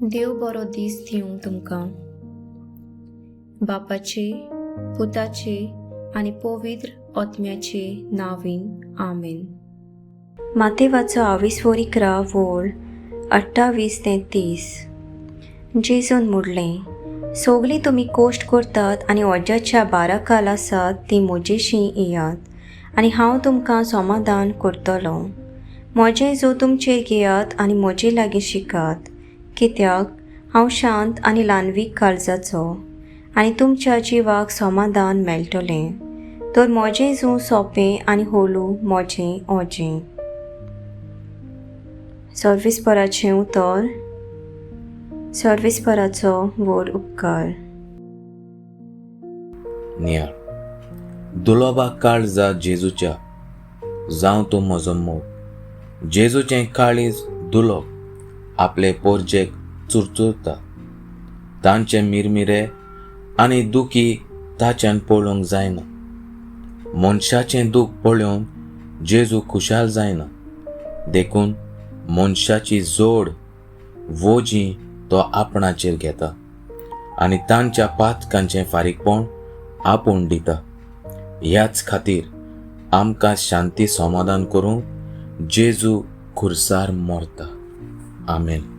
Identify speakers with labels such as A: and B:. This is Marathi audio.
A: देव बरो दीस दिवं तुमकां. बापाचे, पुताचे आनी पवित्र आत्म्याचे नांवीन आमेन. मातेवाचो 28 वोळ 28 ते 30. जेजून म्हणलें, सोगलीं तुमी कोश्ट करतात आनी ओज्याच्या बाराकाल आसात ती म्हजेशी येयात आनी हांव तुमकां समाधान करतलों. म्हजें जो तुमचेर घेयात आनी म्हजे लागीं शिकात, कित्याक हांव शांत आनी ल्हानवीक काळजाचो आनी तुमच्या जिवाक समाधान मेळटलें. तर म्हजें जूं सोंपें आनी होलू म्हजें ओजें. सर्विस्पराचें उतर. सर्विस्पराचो व्हड उपकार.
B: नियाळ दुलोबा काळजा जेजूच्या, जावं तूं म्हजो मोग. जेजूचें काळीज दुलोब आपले पोरजेक चुरचुरता. तांचे मिरमिरे आनी दुखी ताच्यान पळोवंक जायना. मनशाचें दूख पळोवन जेजू खुशाल जायना. देखून मनशाची जोड वोजी तो आपणाचेर घेता आनी तांच्या पातकांचें फारीकपण आपूण दिता. ह्याच खातीर आमकां शांती समाधान करूंक जेजू खुर्सार मरता. आमेन.